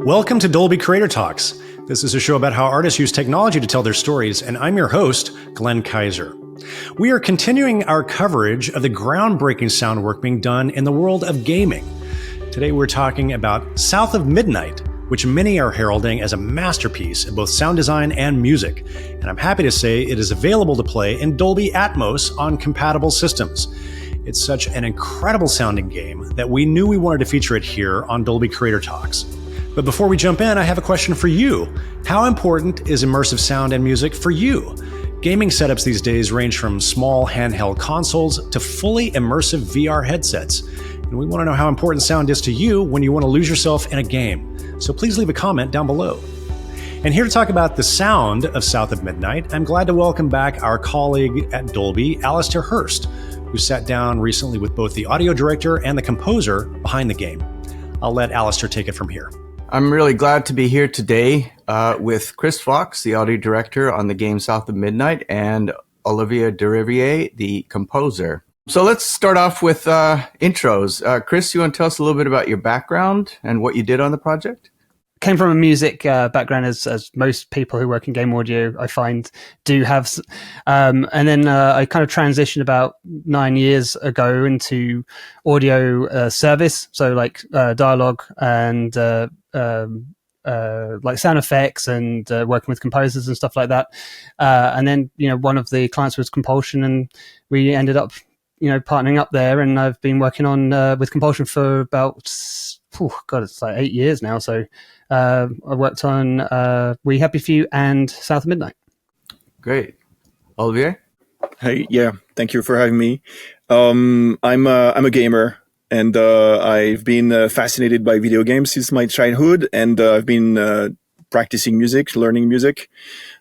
Welcome to Dolby Creator Talks. This is a show about how artists use technology to tell their stories, and I'm your host, Glenn Kaiser. We are continuing our coverage of the groundbreaking sound work being done in the world of gaming. Today we're talking about South of Midnight, which many are heralding as a masterpiece in both sound design and music. And I'm happy to say it is available to play in Dolby Atmos on compatible systems. It's such an incredible sounding game that we knew we wanted to feature it here on Dolby Creator Talks. But before we jump in, I have a question for you. How important is immersive sound and music for you? Gaming setups these days range from small handheld consoles to fully immersive VR headsets. And we want to know how important sound is to you when you want to lose yourself in a game. So please leave a comment down below. And here to talk about the sound of South of Midnight, I'm glad to welcome back our colleague at Dolby, Alistair Hirst, who sat down recently with both the audio director and the composer behind the game. I'll let Alistair take it from here. I'm really glad to be here today with Chris Fox, the audio director on the game South of Midnight, and Olivier Derivière, the composer. So let's start off with intros. Chris, you want to tell us a little bit about your background and what you did on the project? Came from a music background, as most people who work in game audio, I find, do have. And then I kind of transitioned about 9 years ago into audio service. So like dialogue and like sound effects and working with composers and stuff like that. And then, one of the clients was Compulsion, and we ended up, partnering up there. And I've been working on with Compulsion for about, it's like 8 years now. So I worked on We Happy Few and South of Midnight. Great. Olivier? Hey, yeah, thank you for having me. I'm a gamer, and I've been fascinated by video games since my childhood, and I've been practicing music, learning music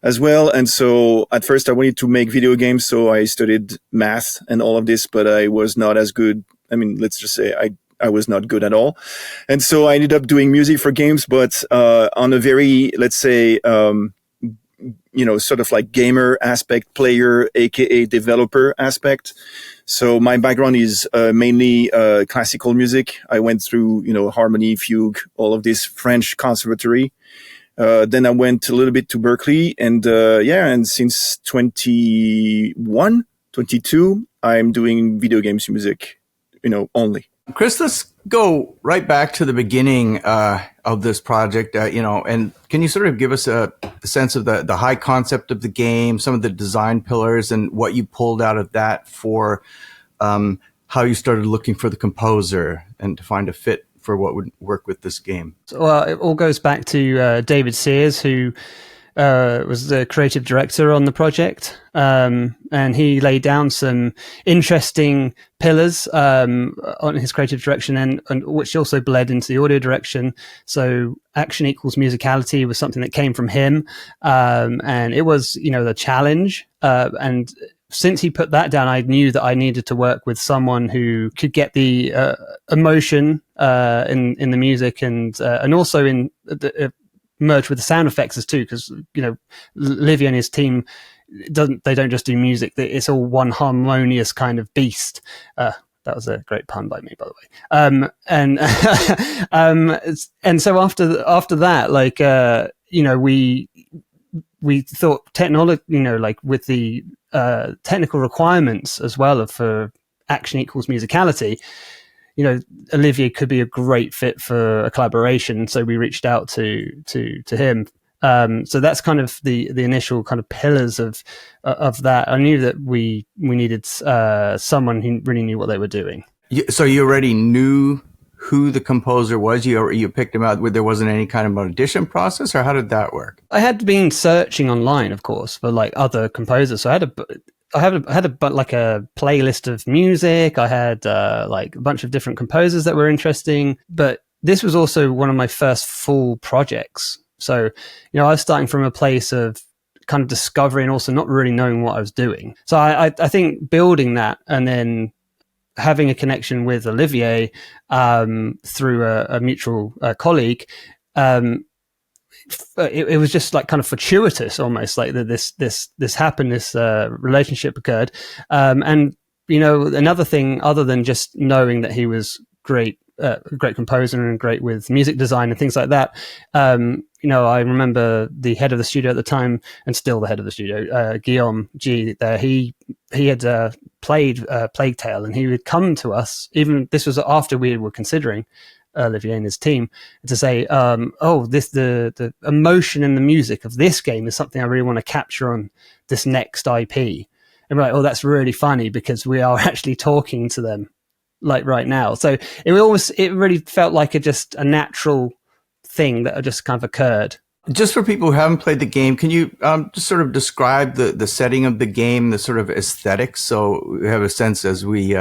as well. And so at first I wanted to make video games, so I studied math and all of this, but I was not as good. I mean, let's just say I was not good at all. And so I ended up doing music for games, but on a very, let's say, sort of like gamer aspect, player, aka developer aspect. So my background is mainly classical music. I went through, harmony, fugue, all of this French conservatory. Then I went a little bit to Berkeley, and and since 22, I'm doing video games music, only. Chris, let's go right back to the beginning of this project, and can you sort of give us a sense of the high concept of the game, some of the design pillars, and what you pulled out of that for how you started looking for the composer and to find a fit for what would work with this game? Well, it all goes back to David Sears, who was the creative director on the project, and he laid down some interesting pillars on his creative direction, and which also bled into the audio direction. So action equals musicality was something that came from him, and it was the challenge. And since he put that down, I knew that I needed to work with someone who could get the emotion in the music, and also in the merge with the sound effects as too, because Olivier and his team they don't just do music; it's all one harmonious kind of beast. That was a great pun by me, by the way. And so after that, like we thought technology, like with the technical requirements as well for action equals musicality. Olivier could be a great fit for a collaboration. So we reached out to him. So that's kind of the initial kind of pillars of that. I knew that we needed someone who really knew what they were doing. So you already knew who the composer was? You picked him out where there wasn't any kind of audition process, or how did that work? I had been searching online, of course, for like other composers. So I had a playlist of music. I had like a bunch of different composers that were interesting, but this was also one of my first full projects. So, I was starting from a place of kind of discovery and also not really knowing what I was doing. So I think building that and then having a connection with Olivier through a mutual colleague, it was just like kind of fortuitous, almost like that this happened, this relationship occurred. And another thing other than just knowing that he was great a great composer and great with music design and things like that. I remember the head of the studio at the time, and still the head of the studio, Guillaume G. There, he had played Plague Tale, and he would come to us. Even this was after we were considering Olivier and his team, to say, the emotion in the music of this game is something I really want to capture on this next IP. And we're like, oh, that's really funny because we are actually talking to them like right now. So it really felt like just a natural thing that just kind of occurred. Just for people who haven't played the game, can you just sort of describe the setting of the game, the sort of aesthetics, so we have a sense as we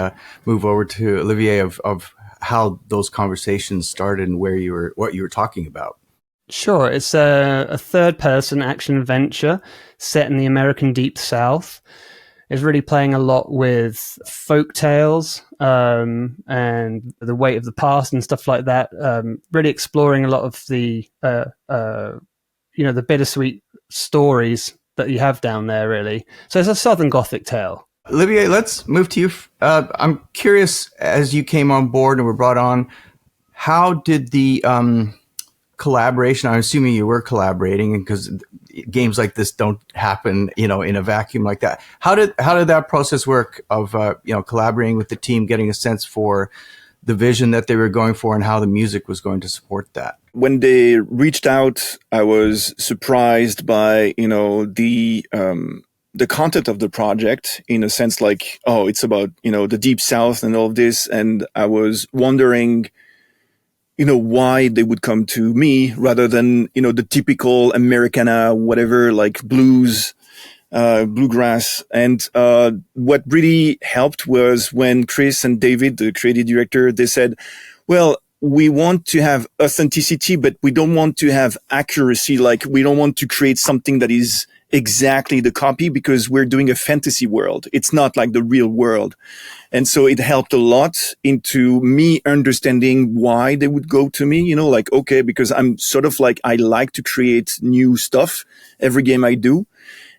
move over to Olivier of how those conversations started and what you were talking about? Sure. It's a third-person action adventure set in the American Deep South. It's really playing a lot with folk tales and the weight of the past and stuff like that. Really exploring a lot of the the bittersweet stories that you have down there, really. So it's a Southern Gothic tale. Olivier, let's move to you. I'm curious, as you came on board and were brought on, how did the collaboration, I'm assuming you were collaborating because games like this don't happen, in a vacuum like that. How did that process work of, collaborating with the team, getting a sense for the vision that they were going for and how the music was going to support that? When they reached out, I was surprised by, the content of the project, in a sense, like, oh, it's about, the Deep South and all of this. And I was wondering, why they would come to me rather than, the typical Americana, whatever, like blues, bluegrass. And what really helped was when Chris and David, the creative director, they said, well, we want to have authenticity, but we don't want to have accuracy. Like, we don't want to create something that is exactly the copy because we're doing a fantasy world. It's not like the real world. And so it helped a lot into me understanding why they would go to me, okay, because I'm sort of like, I like to create new stuff every game I do.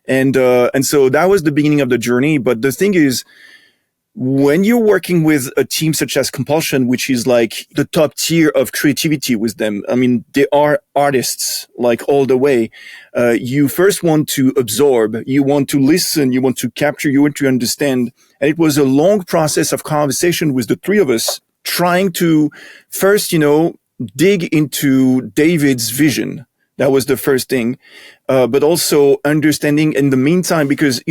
And so that was the beginning of the journey. But the thing is, when you're working with a team such as Compulsion, which is like the top tier of creativity with them, I mean, they are artists, like all the way. You first want to absorb, you want to listen, you want to capture, you want to understand. And it was a long process of conversation with the three of us, trying to first, dig into David's vision. That was the first thing. But also understanding in the meantime, because,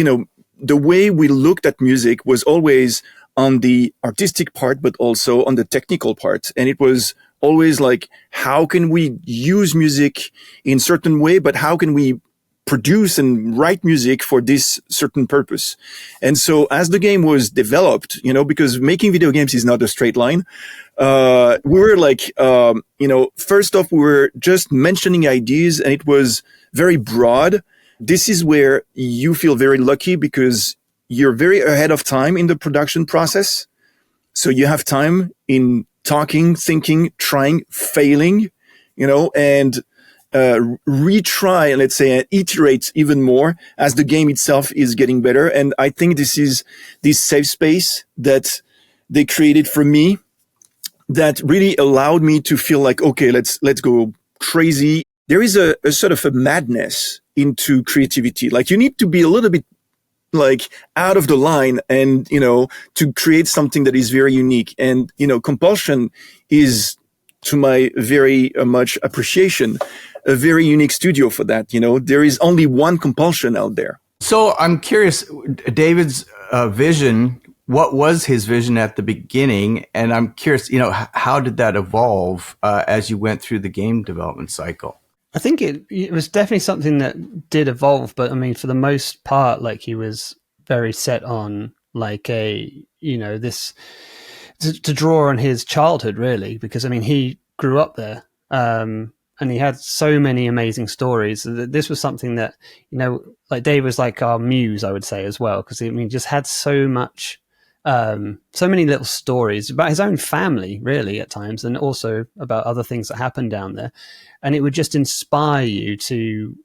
the way we looked at music was always on the artistic part, but also on the technical part. And it was always like, how can we use music in certain way, but how can we produce and write music for this certain purpose? And so as the game was developed, because making video games is not a straight line, we were like, first off, we were just mentioning ideas and it was very broad. This is where you feel very lucky because you're very ahead of time in the production process. So you have time in talking, thinking, trying, failing, and retry, let's say, and iterate even more as the game itself is getting better. And I think this is this safe space that they created for me that really allowed me to feel like, okay, let's go crazy. There is a sort of a madness into creativity. Like, you need to be a little bit like out of the line and, to create something that is very unique. And, Compulsion is, to my very much appreciation, a very unique studio for that. There is only one Compulsion out there. So I'm curious, David's vision, what was his vision at the beginning? And I'm curious, how did that evolve as you went through the game development cycle? I think it was definitely something that did evolve, but I mean, for the most part, like, he was very set on like this to draw on his childhood, really, because I mean, he grew up there, and he had so many amazing stories. This was something that, like, Dave was like our muse, I would say, as well, because just had so much. So many little stories about his own family, really, at times, and also about other things that happened down there. And it would just inspire you to,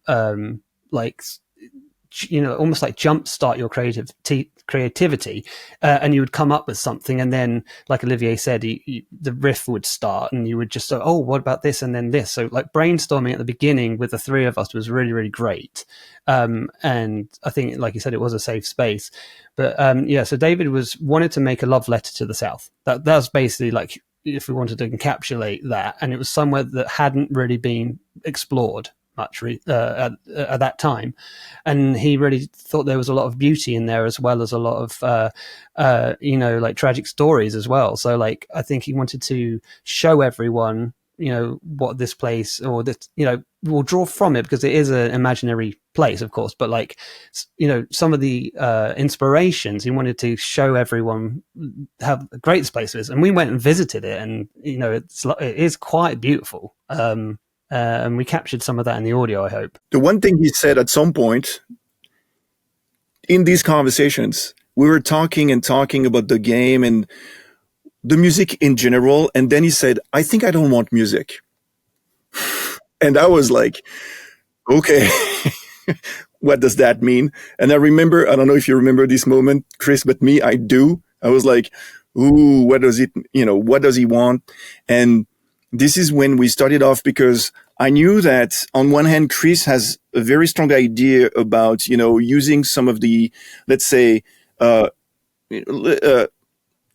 almost like jumpstart your creativity, and you would come up with something, and then, like Olivier said, the riff would start, and you would just say, oh, what about this, and then this. So like brainstorming at the beginning with the three of us was really, really great. And I think, like you said, it was a safe space. But so David wanted to make a love letter to the South. That's basically like, if we wanted to encapsulate that, and it was somewhere that hadn't really been explored much at that time, and he really thought there was a lot of beauty in there, as well as a lot of like tragic stories as well. So like, I think he wanted to show everyone, what this place, or that, will draw from it, because it is an imaginary place, of course, but like, some of the inspirations, he wanted to show everyone how great this place is. And we went and visited it, and it is quite beautiful. And we captured some of that in the audio, I hope. The one thing he said at some point in these conversations, we were talking about the game and the music in general. And then he said, I think I don't want music. And I was like, okay, what does that mean? And I don't know if you remember this moment, Chris, but me, I do. I was like, ooh, what does he want? And this is when we started off, because I knew that on one hand, Chris has a very strong idea about, using some of the, let's say,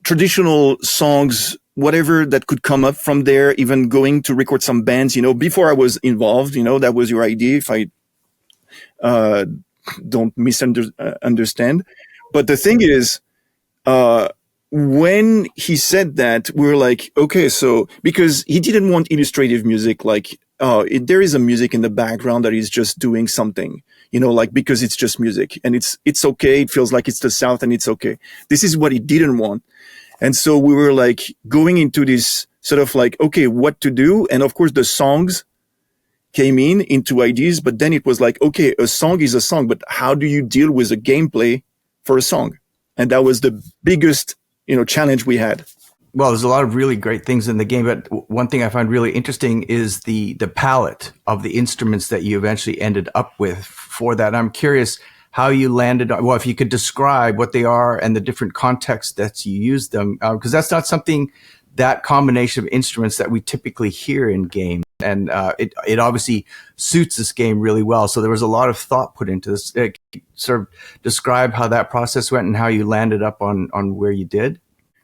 traditional songs, whatever that could come up from there, even going to record some bands, before I was involved, that was your idea, if I don't misunderstand. But the thing is, when he said that, we were like, okay, so, because he didn't want illustrative music, like, there is a music in the background that is just doing something, like, because it's just music, and it's okay. It feels like it's the South, and it's okay. This is what he didn't want. And so we were like going into this sort of like, okay, what to do? And of course the songs came into ideas, but then it was like, okay, a song is a song, but how do you deal with the gameplay for a song? And that was the biggest, challenge we had. Well, there's a lot of really great things in the game, but one thing I find really interesting is the palette of the instruments that you eventually ended up with for that. I'm curious how you landed on, well, if you could describe what they are and the different contexts that you use them, because that's not something, that combination of instruments, that we typically hear in games. And it obviously suits this game really well. So there was a lot of thought put into this. Sort of describe how that process went and how you landed up on where you did.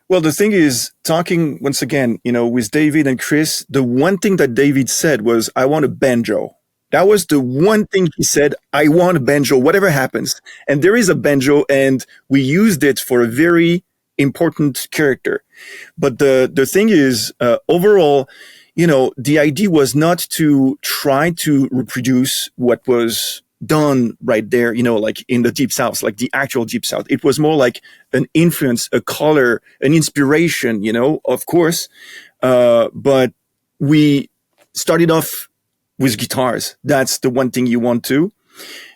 Well, the thing is, talking once again, with David and Chris, the one thing that David said was, I want a banjo. That was the one thing he said, I want a banjo, whatever happens. And there is a banjo, and we used it for a very important character. But the thing is, overall, the idea was not to try to reproduce what was done right there, like in the Deep South, like the actual Deep South. It was more like an influence, a color, an inspiration, of course. But we started off with guitars. That's the one thing you want to.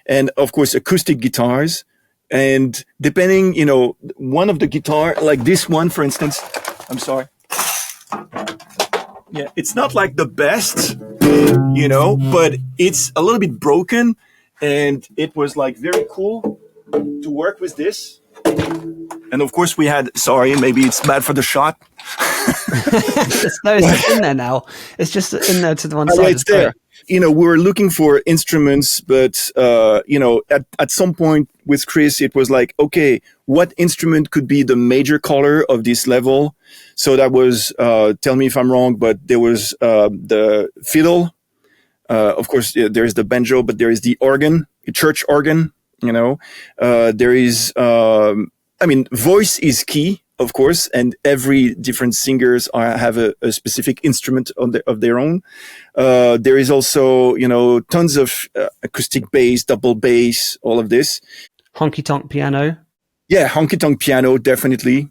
And of course, acoustic guitars. And depending, one of the guitar, like this one, for instance, I'm sorry. Yeah, it's not like the best, but it's a little bit broken. And it was like very cool to work with this. And of course we had, sorry, maybe it's bad for the shot. It's in there now. It's just in there to the one side. Yeah, it's there. We were looking for instruments, but, at some point with Chris, it was like, okay, what instrument could be the major color of this level? So that was, tell me if I'm wrong, but there was the fiddle. Of course, there is the banjo, but there is the organ, the church organ, there is, voice is key, of course, and every different singers have a specific instrument of their own. There is also, tons of acoustic bass, double bass, all of this. Honky-tonk piano. Yeah, honky-tonk piano, definitely.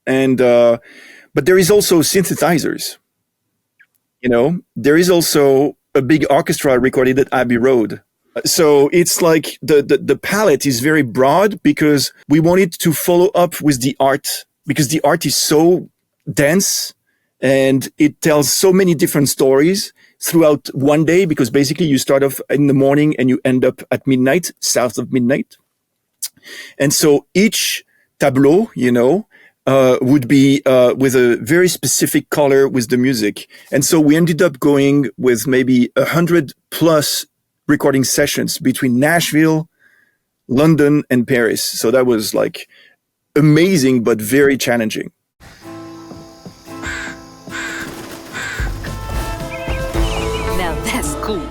And, but there is also synthesizers. There is also a big orchestra recorded at Abbey Road. So it's like the palette is very broad, because we wanted to follow up with the art, because the art is so dense and it tells so many different stories. throughout one day, because basically you start off in the morning and you end up at midnight, south of midnight. And so each tableau, would be with a very specific color with the music. And so we ended up going with maybe 100 plus recording sessions between Nashville, London, and Paris. So that was like amazing, but very challenging. Now that's cool.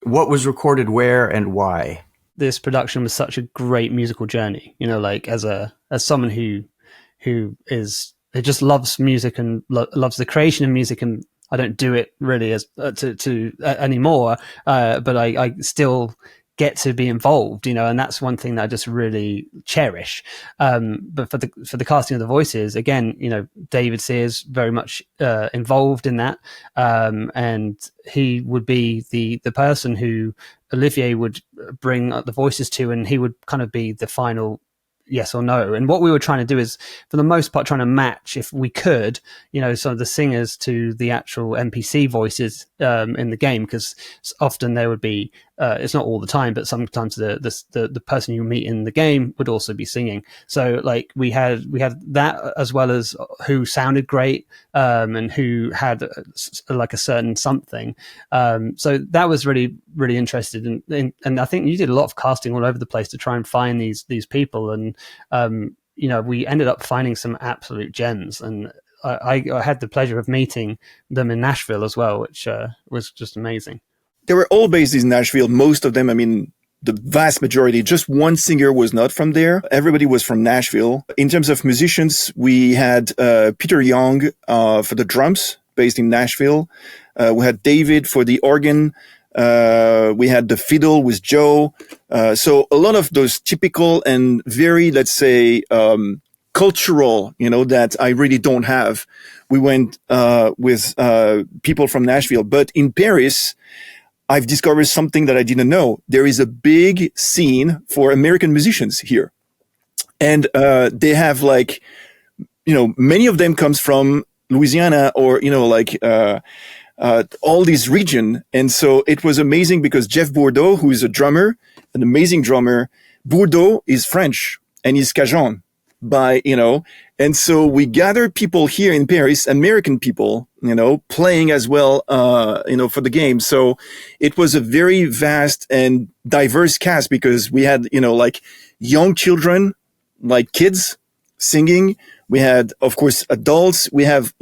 What was recorded where and why? This production was such a great musical journey, like as someone who just loves music and loves the creation of music, and I don't do it really as anymore, but I still get to be involved, and that's one thing that I just really cherish. But for the casting of the voices, again, David Sears very much involved in that, and he would be the person who Olivier would bring the voices to, and he would kind of be the final yes or no. And what we were trying to do is, for the most part, trying to match, if we could, some of the singers to the actual NPC voices in the game, because often there would be, it's not all the time, but sometimes the person you meet in the game would also be singing. So like we had that, as well as who sounded great and who had like a certain something. So that was really, really interested in, and I think you did a lot of casting all over the place to try and find these people, and we ended up finding some absolute gems, and I had the pleasure of meeting them in Nashville as well, which was just amazing. They were all based in Nashville. Most of them, the vast majority, just one singer was not from there. Everybody was from Nashville. In terms of musicians, we had Peter Young for the drums, based in Nashville. We had David for the organ. We had the fiddle with Joe. So a lot of those typical and very, let's say, cultural, that I really don't have. We went with people from Nashville. But in Paris, I've discovered something that I didn't know. There is a big scene for American musicians here. And they have many of them comes from Louisiana or, all this region. And so it was amazing because Jeff Bourdeau, who is a drummer, an amazing drummer, Bourdeau is French and he's Cajun and so we gathered people here in Paris, American people, playing as well, for the game. So it was a very vast and diverse cast because we had, young children, like kids singing. We had, of course, adults. We have,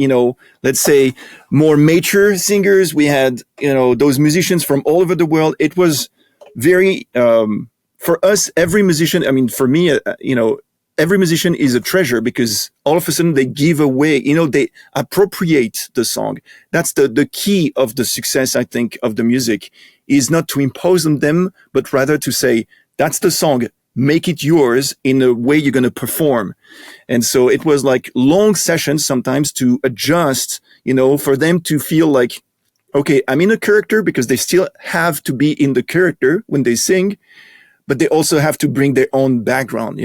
let's say more mature singers. We had, those musicians from all over the world. It was very, for us, every musician, for me, every musician is a treasure because all of a sudden they give away, they appropriate the song. That's the key of the success, I think, of the music, is not to impose on them, but rather to say, that's the song, make it yours in the way you're going to perform. And so it was like long sessions sometimes to adjust, for them to feel like, okay, I'm in a character, because they still have to be in the character when they sing, but they also have to bring their own background,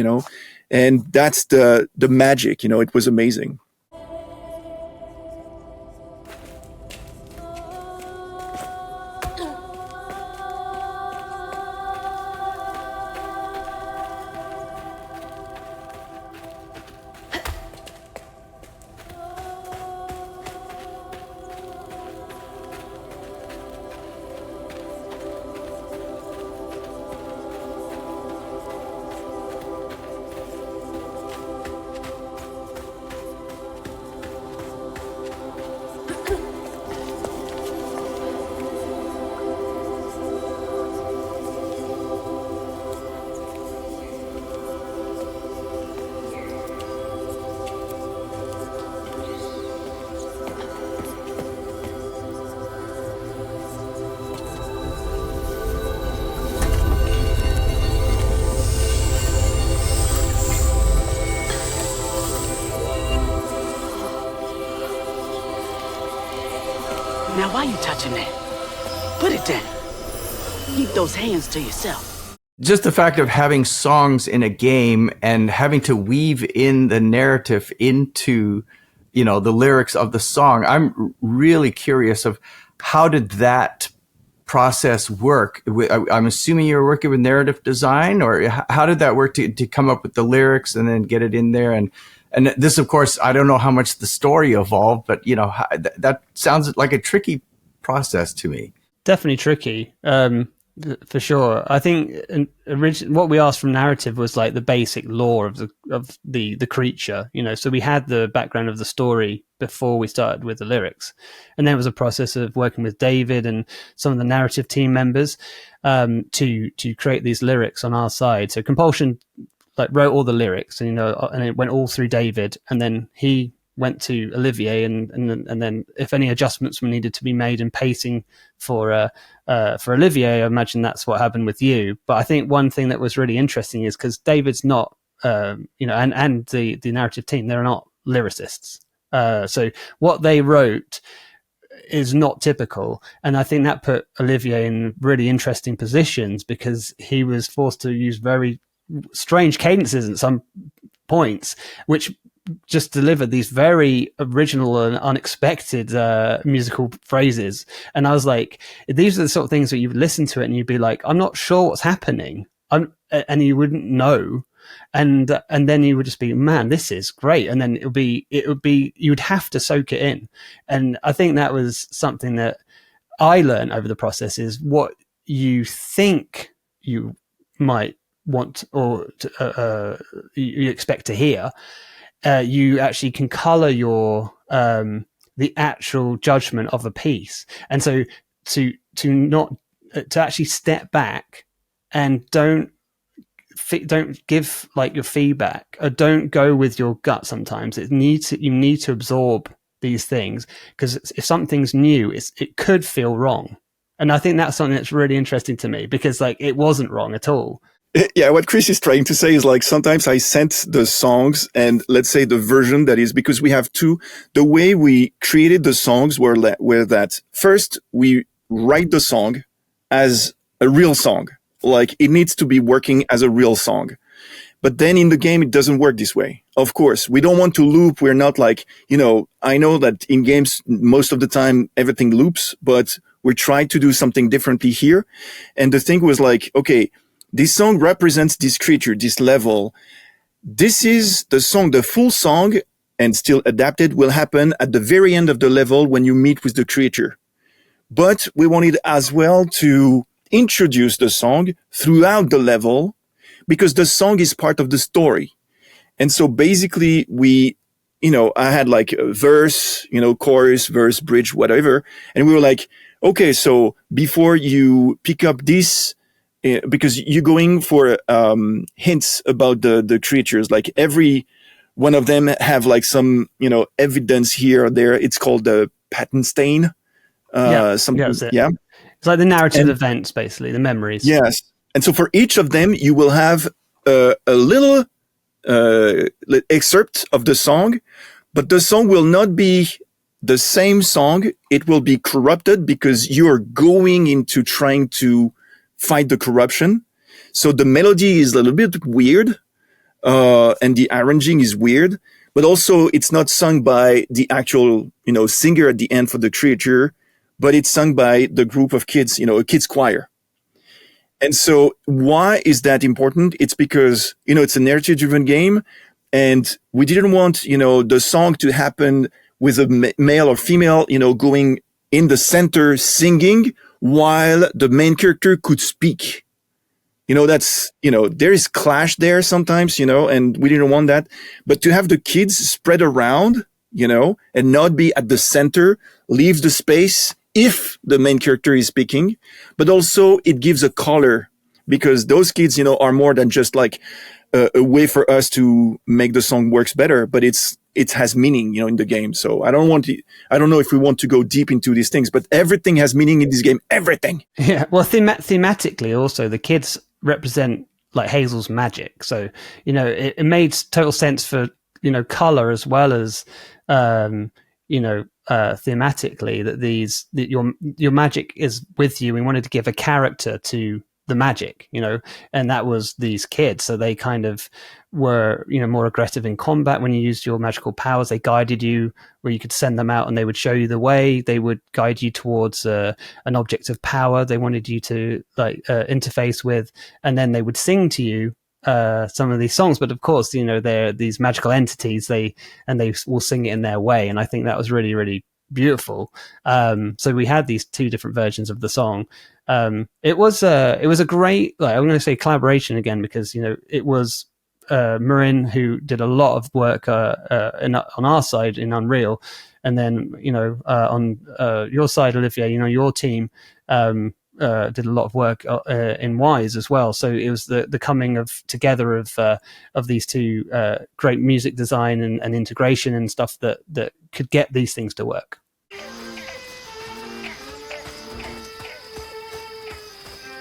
and that's the magic, it was amazing. you touching that? Put it down. Keep those hands to yourself. Just the fact of having songs in a game and having to weave in the narrative into, the lyrics of the song. I'm really curious of how did that process work? I'm assuming you were working with narrative design, or how did that work to come up with the lyrics and then get it in there? And this, of course, I don't know how much the story evolved, but that sounds like a tricky process to me. Definitely tricky. For sure. I think what we asked from narrative was like the basic lore of the creature, so we had the background of the story before we started with the lyrics. And then it was a process of working with David and some of the narrative team members to create these lyrics on our side. So Compulsion wrote all the lyrics, and it went all through David, and then he went to Olivier, and then if any adjustments were needed to be made in pacing for Olivier, I imagine that's what happened with you. But I think one thing that was really interesting is because David's not, and the narrative team, they're not lyricists. So what they wrote is not typical, and I think that put Olivier in really interesting positions because he was forced to use very strange cadences at some points, which just delivered these very original and unexpected musical phrases. And I was like, these are the sort of things that you would listen to it and you'd be like, I'm not sure what's happening. And you wouldn't know. And then you would just be, man, this is great. And then it would be, you would have to soak it in. And I think that was something that I learned over the process, is what you think you might want or you expect to hear. You actually can color your the actual judgment of a piece, and so to actually step back and don't give your feedback, or don't go with your gut. Sometimes you need to absorb these things, because if something's new, it could feel wrong, and I think that's something that's really interesting to me, because it wasn't wrong at all. Yeah, what Chris is trying to say is sometimes I sent the songs, and let's say the version that is, because we have the way we created the songs were that first we write the song as a real song. It needs to be working as a real song. But then in the game, it doesn't work this way. Of course, we don't want to loop. We're not I know that in games, most of the time everything loops, but we tried to do something differently here. And the thing was okay, this song represents this creature, this level. This is the song, the full song, and still adapted, will happen at the very end of the level when you meet with the creature. But we wanted as well to introduce the song throughout the level, because the song is part of the story. And so basically I had a verse, chorus, verse, bridge, whatever. And we were okay, so before you pick up this, because you're going for hints about the creatures, every one of them have some evidence here or there. It's called the pattern stain. That's it. Yeah, it's like the narrative events, basically the memories. Yes, and so for each of them, you will have a little excerpt of the song, but the song will not be the same song. It will be corrupted because you are going into trying to fight the corruption. So the melody is a little bit weird, and the arranging is weird, but also it's not sung by the actual, singer at the end for the creature, but it's sung by the group of kids, a kids choir. And so why is that important? It's because, it's a narrative driven game, and we didn't want, the song to happen with a male or female, going in the center singing, while the main character could speak. That's, there is clash there sometimes, and we didn't want that. But to have the kids spread around, and not be at the center, leaves the space if the main character is speaking. But also it gives a color, because those kids, are more than just a way for us to make the song works better, but it has meaning, in the game. So I don't know if we want to go deep into these things, but everything has meaning in this game. Everything. Yeah. Well, thematically also, the kids represent Hazel's magic. So, it made total sense for, color as well as, thematically that your magic is with you. We wanted to give a character to the magic, and that was these kids. So they kind of were, more aggressive in combat. When you used your magical powers, they guided you where you could send them out and they would show you the way. They would guide you towards an object of power they wanted you to interface with, and then they would sing to you some of these songs. But of course, they're these magical entities, they will sing it in their way. And I think that was really, really beautiful. So we had these two different versions of the song. It was a great, I'm going to say collaboration again, because it was Marin who did a lot of work on our side in Unreal, and then on your side, Olivier, your team did a lot of work in Wise as well. So it was the coming together of these two great music design and integration and stuff that could get these things to work.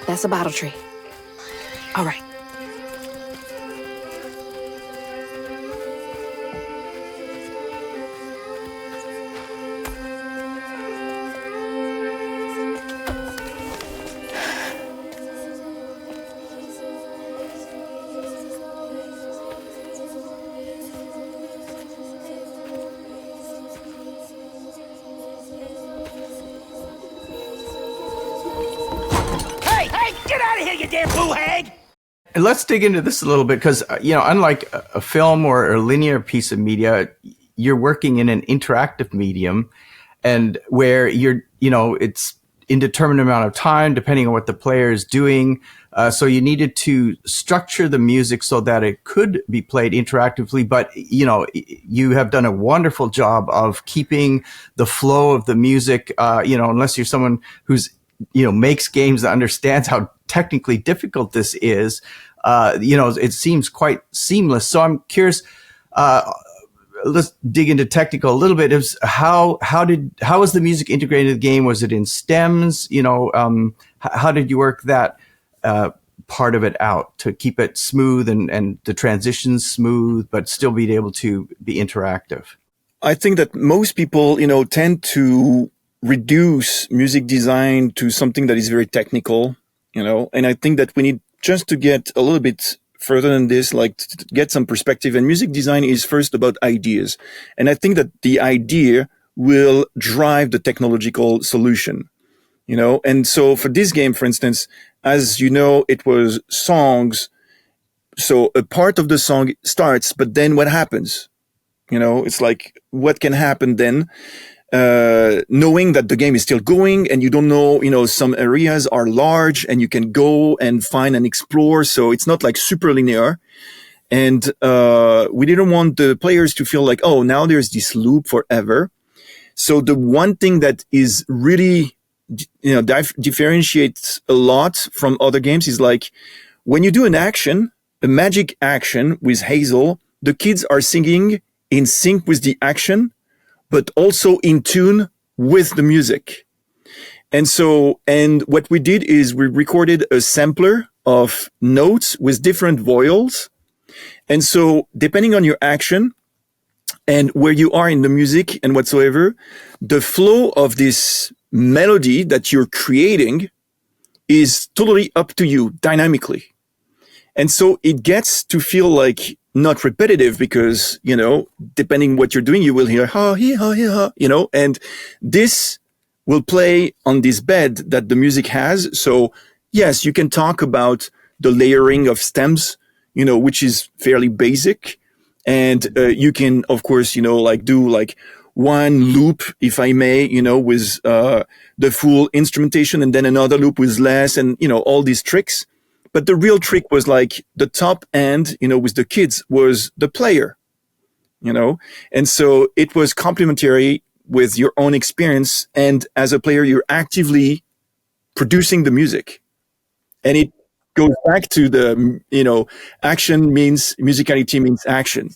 That's a bottle tree. All right. And let's dig into this a little bit, because unlike a film or a linear piece of media, you're working in an interactive medium, and where it's indeterminate amount of time depending on what the player is doing. So you needed to structure the music so that it could be played interactively. But you have done a wonderful job of keeping the flow of the music. Unless you're someone who's makes games that understands how technically difficult this is, it seems quite seamless. So I'm curious, let's dig into technical a little bit. How was the music integrated in the game? Was it in stems? How did you work that part of it out to keep it smooth and the transitions smooth, but still be able to be interactive? I think that most people, tend to reduce music design to something that is very technical, and I think that we need just to get a little bit further than this, like to get some perspective. And music design is first about ideas. And I think that the idea will drive the technological solution, and so for this game, for instance, as it was songs. So a part of the song starts, but then what happens? It's like, what can happen then? Knowing that the game is still going and you don't know, some areas are large and you can go and find and explore. So it's not like super linear. And, we didn't want the players to feel like, oh, now there's this loop forever. So the one thing that is really, differentiates a lot from other games is like, when you do an action, a magic action with Hazel, the kids are singing in sync with the action, but also in tune with the music. And what we did is we recorded a sampler of notes with different vowels. And so depending on your action and where you are in the music and whatsoever, the flow of this melody that you're creating is totally up to you dynamically. And so it gets to feel like not repetitive because, depending what you're doing, you will hear ha, he, ha, he, ha, and this will play on this bed that the music has. So yes, you can talk about the layering of stems, which is fairly basic. And, you can, of course, do one loop, if I may, with, the full instrumentation and then another loop with less and, all these tricks. But the real trick was like the top end, with the kids was the player, and so it was complementary with your own experience. And as a player, you're actively producing the music, and it goes back to the, action means musicality means action.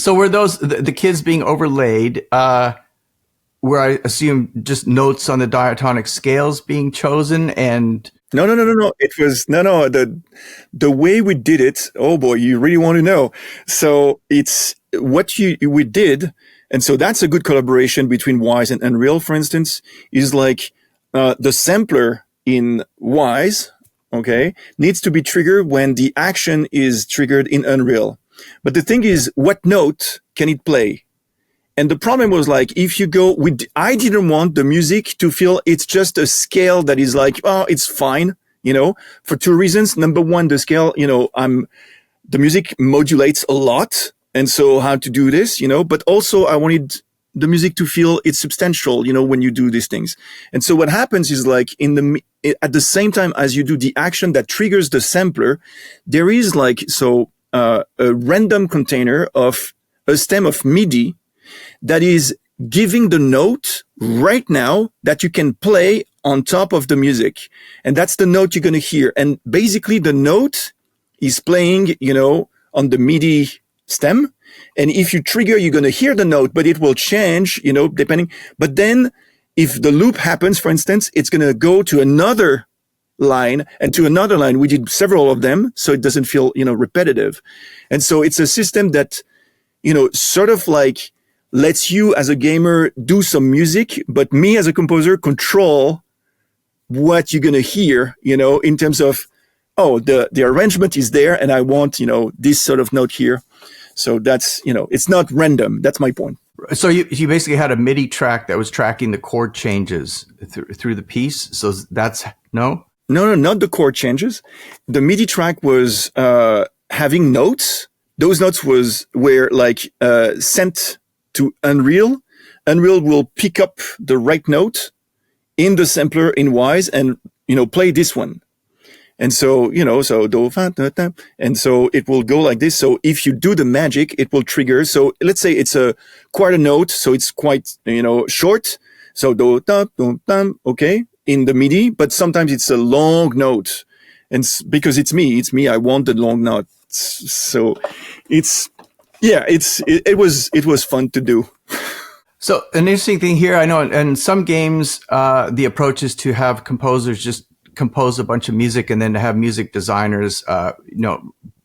So were those the kids being overlaid? Where I assume just notes on the diatonic scales being chosen and No. It was the way we did it. Oh boy, you really want to know. So it's what we did, and so that's a good collaboration between Wise and Unreal. For instance, is like the sampler in Wise, okay, needs to be triggered when the action is triggered in Unreal. But the thing is, what note can it play? And the problem was like, if you go with, I didn't want the music to feel it's just a scale that is like, oh, it's fine, for two reasons. Number one, the scale, the music modulates a lot. And so how to do this, but also I wanted the music to feel it's substantial, when you do these things. And so what happens is like at the same time as you do the action that triggers the sampler, there is like, a random container of a stem of MIDI that is giving the note right now that you can play on top of the music. And that's the note you're going to hear. And basically the note is playing, on the MIDI stem. And if you trigger, you're going to hear the note, but it will change, depending. But then if the loop happens, for instance, it's going to go to another line and to another line. We did several of them, so it doesn't feel, repetitive. And so it's a system that, sort of like lets you as a gamer do some music, but me as a composer control what you're going to hear, in terms of, oh, the arrangement is there and I want, this sort of note here. So that's, it's not random. That's my point. So you basically had a MIDI track that was tracking the chord changes through the piece. So that's No, not the chord changes. The MIDI track was having notes. Those notes were like sent to Unreal. Unreal will pick up the right note in the sampler in Wise and, play this one. And so, so do, fa, da, da, and so it will go like this. So if you do the magic, it will trigger. So let's say it's a quarter note. So it's quite, short. So do, da, do, da, okay, in the MIDI, but sometimes it's a long note. And because it's me, I want the long note. So it was fun to do. So an interesting thing here, I know in some games, the approach is to have composers just compose a bunch of music and then to have music designers,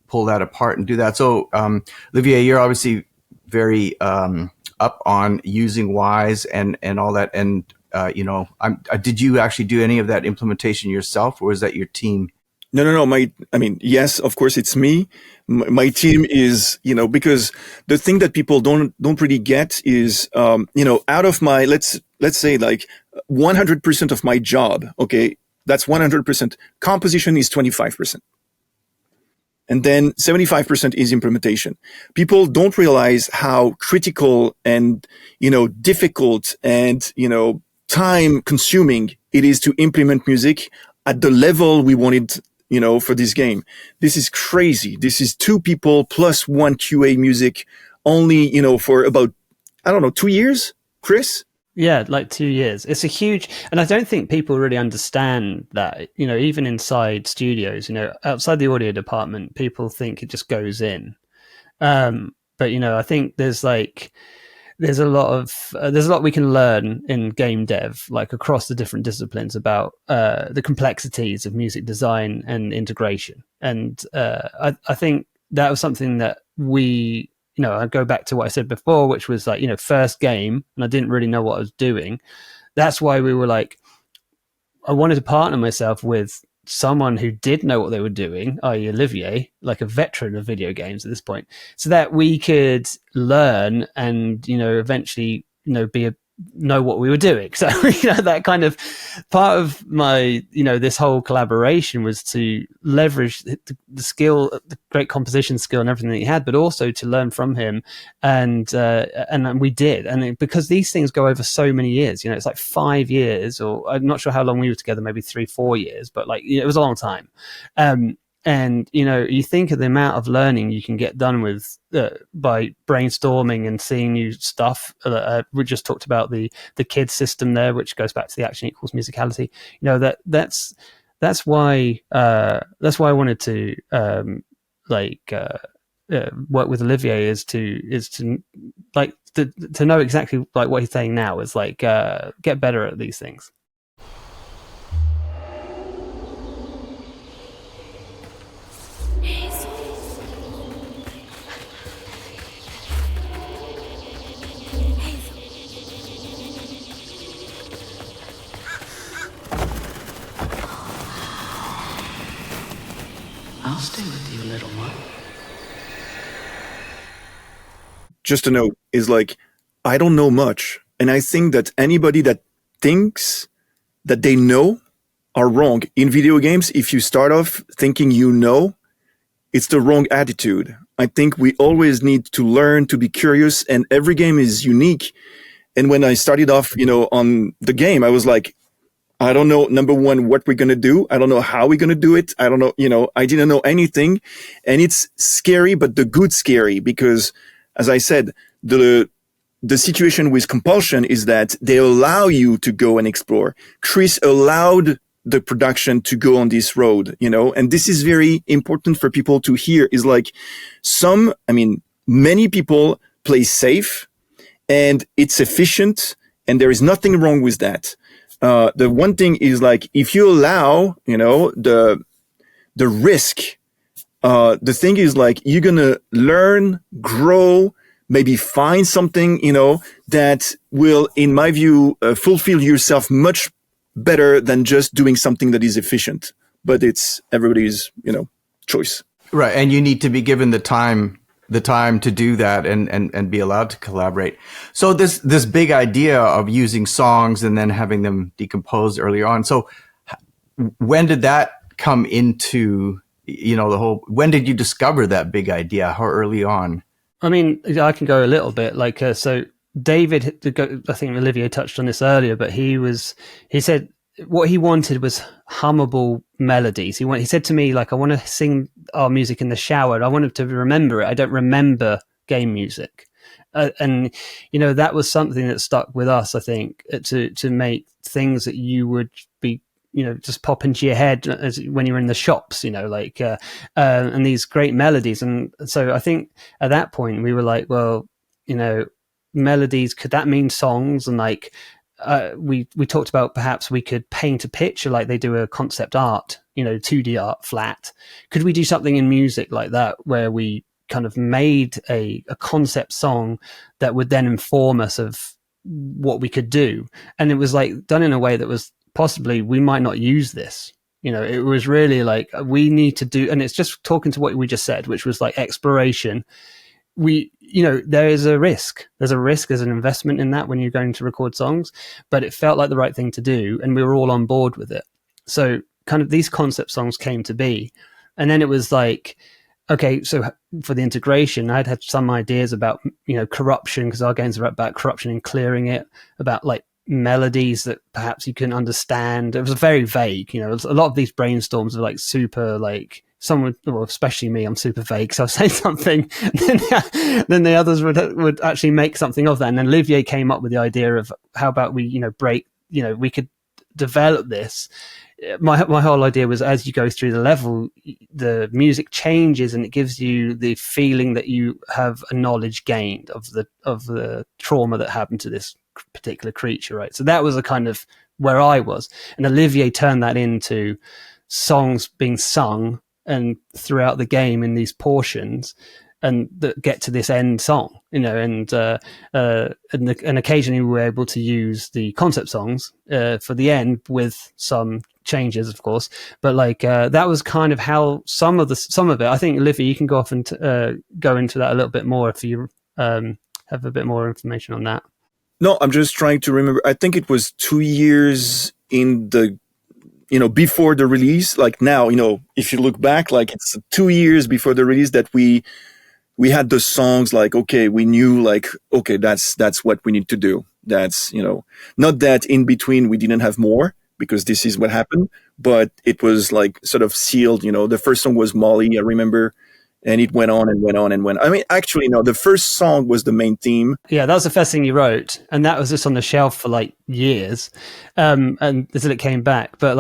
pull that apart and do that. So, Olivier, you're obviously very up on using Wise and all that. And, did you actually do any of that implementation yourself, or was that your team? No. Yes, of course, it's me. My team is, because the thing that people don't really get is, out of my, let's say like 100% of my job, okay, that's 100%. Composition is 25%. And then 75% is implementation. People don't realize how critical and, difficult and, time consuming it is to implement music at the level we wanted, for this game. This is crazy. This is 2 people plus 1 QA music only, for about, 2 years, Chris? Yeah, like 2 years. It's a huge, and I don't think people really understand that, even inside studios, outside the audio department, people think it just goes in. But, I think there's a lot we can learn in game dev, like across the different disciplines about the complexities of music design and integration. And I think that was something that we, I go back to what I said before, which was like, first game, and I didn't really know what I was doing. That's why we were like, I wanted to partner myself with someone who did know what they were doing, i.e. Olivier, like a veteran of video games at this point, so that we could learn and, eventually, know what we were doing. So, that kind of part of my, this whole collaboration was to leverage the skill, the great composition skill and everything that he had, but also to learn from him. And we did. And because these things go over so many years, it's like 5 years, or I'm not sure how long we were together, maybe 3-4 years, but like, it was a long time. And, you think of the amount of learning you can get done with by brainstorming and seeing new stuff. We just talked about the kid system there, which goes back to the action equals musicality. That's why I wanted to work with Olivier is to like to know exactly like what he's saying now is like get better at these things. I'll stay with you, little one. Just a note is like, I don't know much. And I think that anybody that thinks that they know are wrong. In video games, if you start off thinking you know, it's the wrong attitude. I think we always need to learn to be curious, and every game is unique. And when I started off, on the game, I was like, I don't know, number one, what we're going to do. I don't know how we're going to do it. I don't know, I didn't know anything. And it's scary, but the good scary, because as I said, the situation with Compulsion is that they allow you to go and explore. Chris allowed the production to go on this road, and this is very important for people to hear, is like many people play safe and it's efficient, and there is nothing wrong with that. The one thing is like, if you allow, the risk, the thing is like, you're going to learn, grow, maybe find something, that will, in my view, fulfill yourself much better than just doing something that is efficient. But it's everybody's, choice. Right. And you need to be given the time to do that and be allowed to collaborate. So this big idea of using songs and then having them decomposed earlier on. So when did that come into, when did you discover that big idea? How early on? I mean, I can go a little bit so David, I think Olivier touched on this earlier, but he said what he wanted was hummable melodies. He said to me, like, I want to sing our music in the shower. I wanted to remember it. I don't remember game music. And, that was something that stuck with us, I think, to make things that you would be, just pop into your head when you're in the shops, and these great melodies. And so I think at that point we were like, well, melodies, could that mean songs? And like, we talked about perhaps we could paint a picture like they do a concept art, 2D art flat. Could we do something in music like that where we kind of made a concept song that would then inform us of what we could do? And it was like done in a way that was possibly, we might not use this. It was really like, we need to do, and it's just talking to what we just said, which was like exploration. There is a risk. There's an investment in that when you're going to record songs, but it felt like the right thing to do, and we were all on board with it. So kind of these concept songs came to be. And then it was like, okay, so for the integration, I'd had some ideas about, corruption, because our games are about corruption and clearing it, about like melodies that perhaps you can understand. It was very vague, a lot of these brainstorms are like super like, someone, well, especially me, I'm super vague. So I'll say something, then the others would actually make something of that. And then Olivier came up with the idea of how about we, we could develop this. My whole idea was, as you go through the level, the music changes and it gives you the feeling that you have a knowledge gained of the trauma that happened to this particular creature, right? So that was a kind of where I was. And Olivier turned that into songs being sung and throughout the game in these portions, and that get to this end song, and occasionally we were able to use the concept songs for the end with some changes, of course. But like that was kind of how some of it. I think Olivier, you can go off and go into that a little bit more if you have a bit more information on that. No, I'm just trying to remember. I think it was 2 years in the before the release. Like now, if you look back, like it's 2 years before the release that we had the songs. Like, okay, we knew, like, okay, that's what we need to do. That's, not that in between we didn't have more, because this is what happened, but it was like sort of sealed. The first song was Molly. I remember, And it went on and went on and went. I mean, actually, no. The first song was the main theme. Yeah, that was the first thing you wrote, and that was just on the shelf for like years, and until it came back. But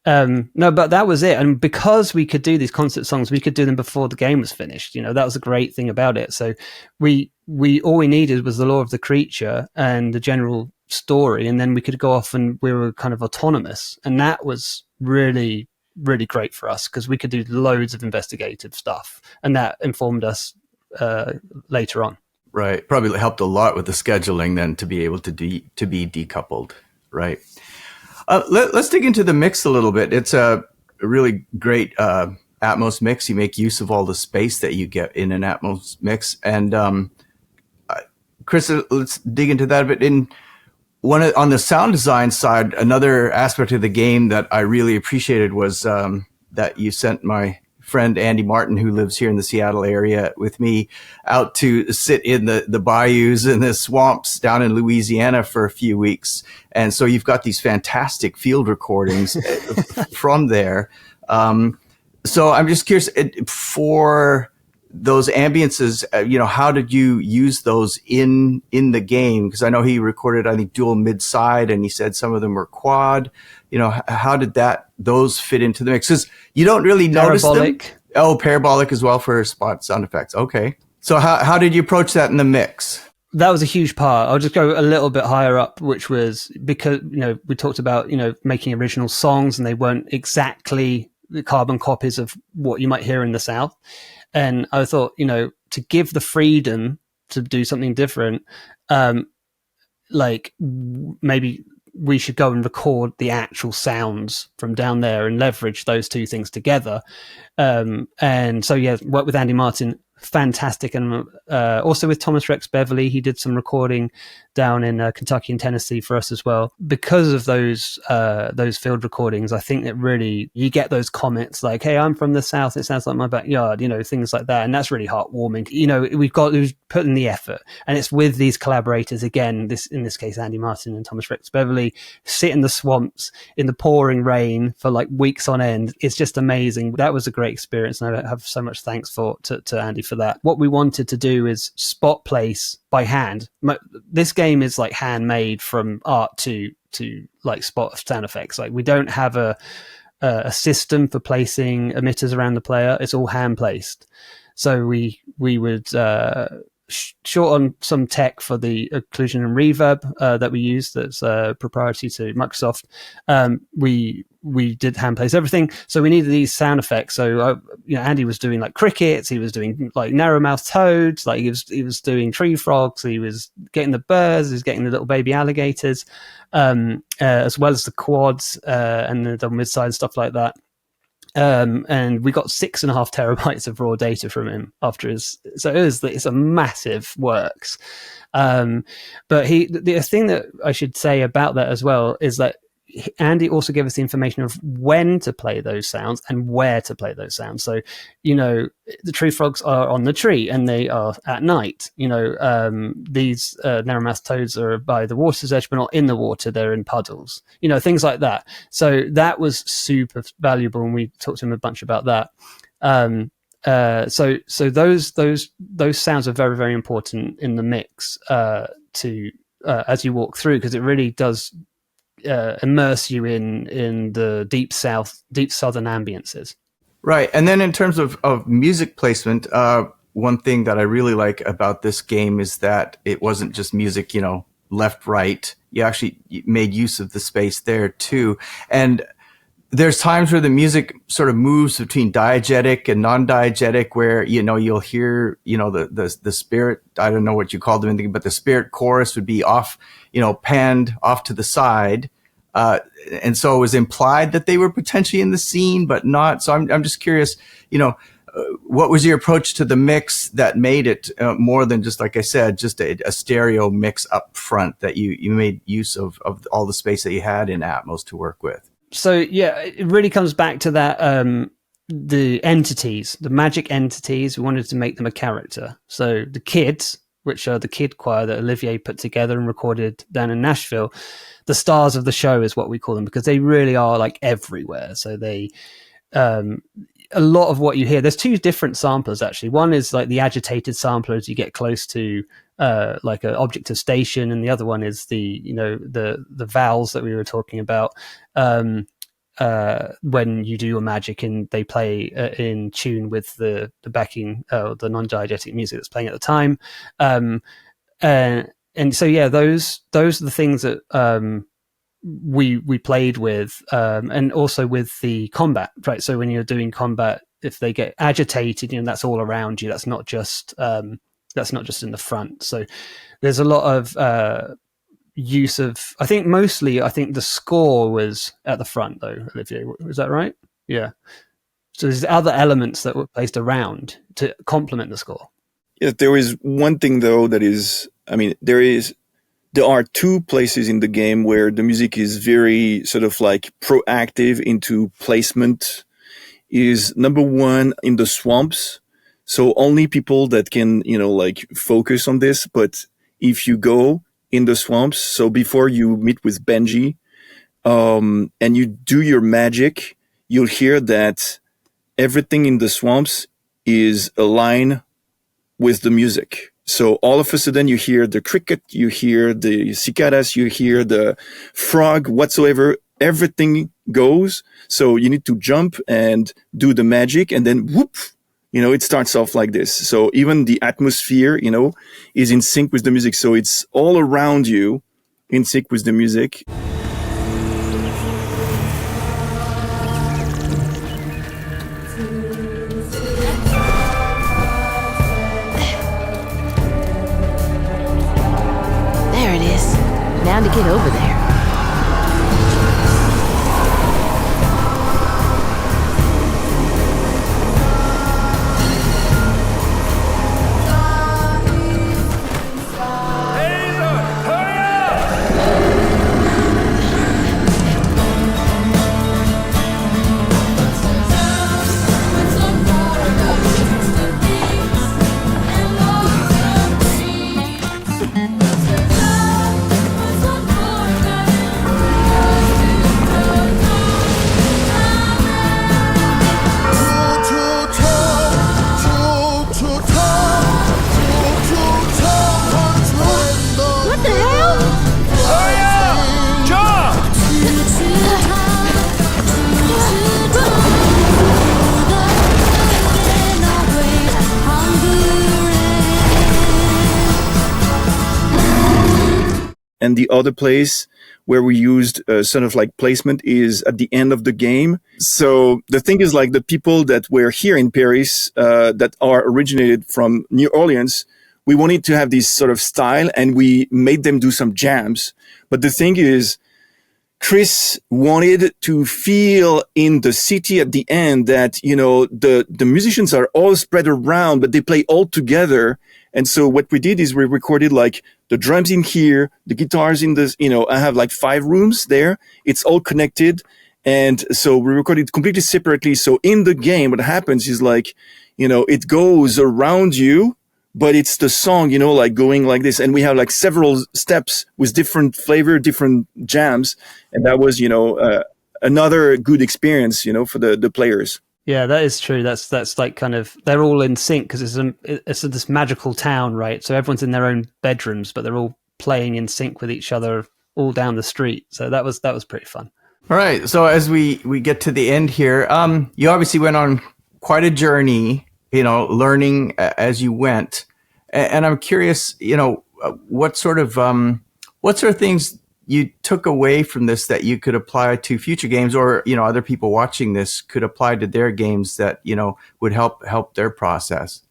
no, but that was it. And because we could do these concert songs, we could do them before the game was finished. That was a great thing about it. So we all we needed was the lore of the creature and the general story, and then we could go off and we were kind of autonomous, and that was really great for us because we could do loads of investigative stuff, and that informed us later on. Right. Probably helped a lot with the scheduling then to be able to be decoupled. Right. Let's dig into the mix a little bit. It's a really great Atmos mix. You make use of all the space that you get in an Atmos mix. And Chris, let's dig into that a bit. On the sound design side, another aspect of the game that I really appreciated was that you sent my friend Andy Martin, who lives here in the Seattle area with me, out to sit in the bayous and the swamps down in Louisiana for a few weeks. And so you've got these fantastic field recordings from there. So I'm just curious, for those ambiences, how did you use those in the game? Because I know he recorded, I think, dual mid-side, and he said some of them were quad. How did those fit into the mix? Because you don't really notice them. Oh, parabolic as well for spot sound effects. Okay. So how did you approach that in the mix? That was a huge part. I'll just go a little bit higher up, which was because, we talked about, making original songs, and they weren't exactly the carbon copies of what you might hear in the South. And I thought, to give the freedom to do something different, maybe we should go and record the actual sounds from down there and leverage those two things together. And so, worked with Andy Martin, fantastic. And also with Thomas Rex Beverly, he did some recording down in Kentucky and Tennessee for us as well. Because of those field recordings, I think that really you get those comments like, "Hey, I'm from the South. It sounds like my backyard," things like that. And that's really heartwarming. We've put in the effort, and it's with these collaborators again. In this case, Andy Martin and Thomas Rex Beverly sit in the swamps in the pouring rain for like weeks on end. It's just amazing. That was a great experience, and I have so much thanks to Andy for that. What we wanted to do is spot place by hand. This game is like handmade from art to like spot sound effects. Like, we don't have a system for placing emitters around the player. It's all hand placed. So we would short on some tech for the occlusion and reverb that we use that's proprietary to Microsoft. We did hand place everything, so we needed these sound effects. So Andy was doing like crickets, he was doing like narrow-mouthed toads, like he was doing tree frogs, he was getting the birds, he was getting the little baby alligators, as well as the quads and the double mid-side stuff like that. And we got 6.5 terabytes of raw data from him after it's a massive works. But the thing that I should say about that as well is that Andy also gave us the information of when to play those sounds and where to play those sounds. So, the tree frogs are on the tree and they are at night. These narrow-mouthed toads are by the water's edge, but not in the water. They're in puddles, things like that. So that was super valuable, and we talked to him a bunch about that. So those sounds are very, very important in the mix as you walk through, because it really does immerse you in the deep southern ambiences. Right. And then in terms of music placement, one thing that I really like about this game is that it wasn't just music, left, right. You actually made use of the space there too. And there's times where the music sort of moves between diegetic and non-diegetic, where, you'll hear, the spirit, I don't know what you called them, but the spirit chorus would be off, panned off to the side. And so it was implied that they were potentially in the scene, but not. So I'm just curious, what was your approach to the mix that made it more than just, like I said, just a stereo mix up front, that you made use of all the space that you had in Atmos to work with? So, it really comes back to that, the entities, the magic entities. We wanted to make them a character. So the kids, which are the kid choir that Olivier put together and recorded down in Nashville, the stars of the show is what we call them, because they really are like everywhere. So they, a lot of what you hear, there's two different samplers actually. One is like the agitated sampler as you get close to like an objective station, and the other one is the vowels that we were talking about when you do your magic and they play in tune with the backing, the non-diegetic music that's playing at the time. And so yeah, those are the things that we played with, and also with the combat, right? So when you're doing combat, if they get agitated, that's all around you. That's not just in the front. So there's a lot of use of, I think the score was at the front though, Olivier, is that right? Yeah. So there's other elements that were placed around to complement the score. Yeah, there is one thing though that is, there are two places in the game where the music is very sort of like proactive into placement. Is number one in the swamps. So only people that can, like focus on this. But if you go in the swamps, so before you meet with Benji, and you do your magic, you'll hear that everything in the swamps is aligned with the music. So all of a sudden you hear the cricket, you hear the cicadas, you hear the frog, whatsoever, everything goes. So you need to jump and do the magic, and then whoop, it starts off like this. So even the atmosphere, is in sync with the music. So it's all around you in sync with the music. There it is. Now to get over there. And the other place where we used sort of like placement is at the end of the game. So the thing is, like, the people that were here in Paris, that are originated from New Orleans, we wanted to have this sort of style, and we made them do some jams. But the thing is, Chris wanted to feel in the city at the end that, the musicians are all spread around, but they play all together. And so what we did is we recorded like the drums in here, the guitars in this, I have like 5 rooms there. It's all connected. And so we recorded completely separately. So in the game, what happens is like, it goes around you, but it's the song, like going like this. And we have like several steps with different flavor, different jams. And that was, another good experience, for the players. Yeah, that is true. That's like kind of, they're all in sync because it's this magical town, right? So everyone's in their own bedrooms, but they're all playing in sync with each other all down the street. So that was pretty fun. All right. So as we get to the end here, you obviously went on quite a journey, learning as you went. And I'm curious, what sort of things you took away from this that you could apply to future games, or, other people watching this could apply to their games that, would help their process?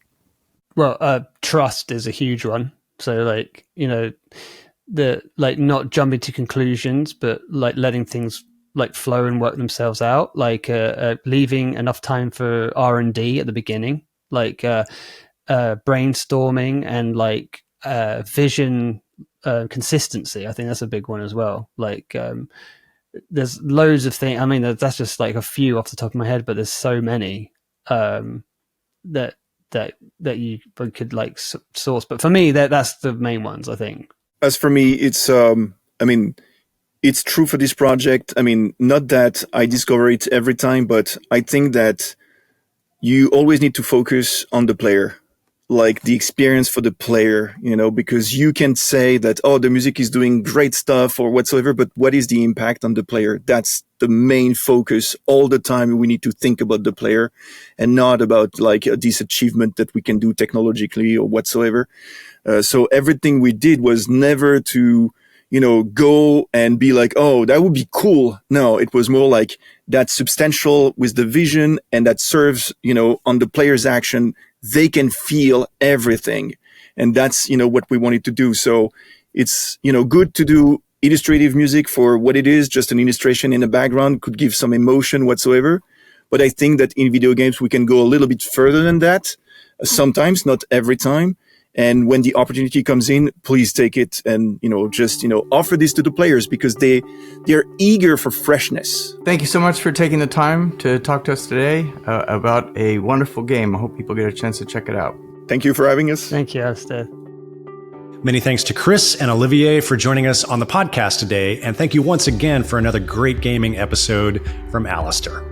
Well, trust is a huge one. So like, not jumping to conclusions, but like letting things like flow and work themselves out, like leaving enough time for R&D at the beginning, like brainstorming and like vision consistency. I think that's a big one as well. Like there's loads of things. I mean, that's just like a few off the top of my head, but there's so many that you could like source. But for me, that's the main ones, I think. As for me, it's it's true for this project. I mean, not that I discover it every time, but I think that you always need to focus on the player, like the experience for the player, because you can say that, oh, the music is doing great stuff or whatsoever, but what is the impact on the player? That's the main focus all the time. We need to think about the player and not about like this achievement that we can do technologically or whatsoever. So everything we did was never to, go and be like, oh, that would be cool. No, it was more like that's substantial with the vision and that serves, on the player's action. They can feel everything. And that's, what we wanted to do. So it's, good to do illustrative music for what it is, just an illustration in the background, could give some emotion whatsoever. But I think that in video games, we can go a little bit further than that. Sometimes, not every time. And when the opportunity comes in, please take it and, just, offer this to the players because they're eager for freshness. Thank you so much for taking the time to talk to us today about a wonderful game. I hope people get a chance to check it out. Thank you for having us. Thank you, Alistair. Many thanks to Chris and Olivier for joining us on the podcast today. And thank you once again for another great gaming episode from Alistair.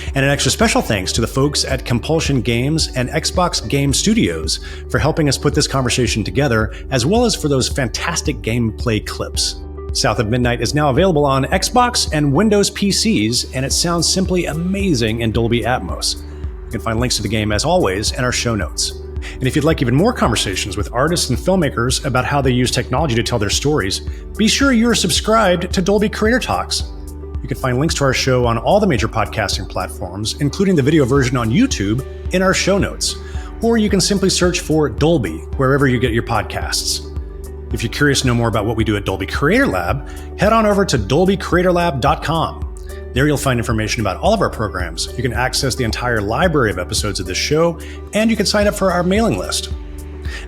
And an extra special thanks to the folks at Compulsion Games and Xbox Game Studios for helping us put this conversation together, as well as for those fantastic gameplay clips. South of Midnight is now available on Xbox and Windows PCs, and it sounds simply amazing in Dolby Atmos. You can find links to the game, as always, in our show notes. And if you'd like even more conversations with artists and filmmakers about how they use technology to tell their stories, be sure you're subscribed to Dolby Creator Talks. You can find links to our show on all the major podcasting platforms, including the video version on YouTube, in our show notes. Or you can simply search for Dolby wherever you get your podcasts. If you're curious to know more about what we do at Dolby Creator Lab, head on over to dolbycreatorlab.com. There you'll find information about all of our programs. You can access the entire library of episodes of this show, and you can sign up for our mailing list.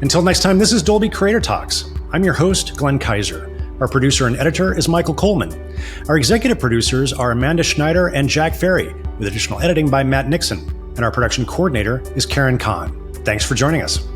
Until next time, this is Dolby Creator Talks. I'm your host, Glenn Kaiser. Our producer and editor is Michael Coleman. Our executive producers are Amanda Schneider and Jack Ferry, with additional editing by Matt Nixon. And our production coordinator is Karen Kahn. Thanks for joining us.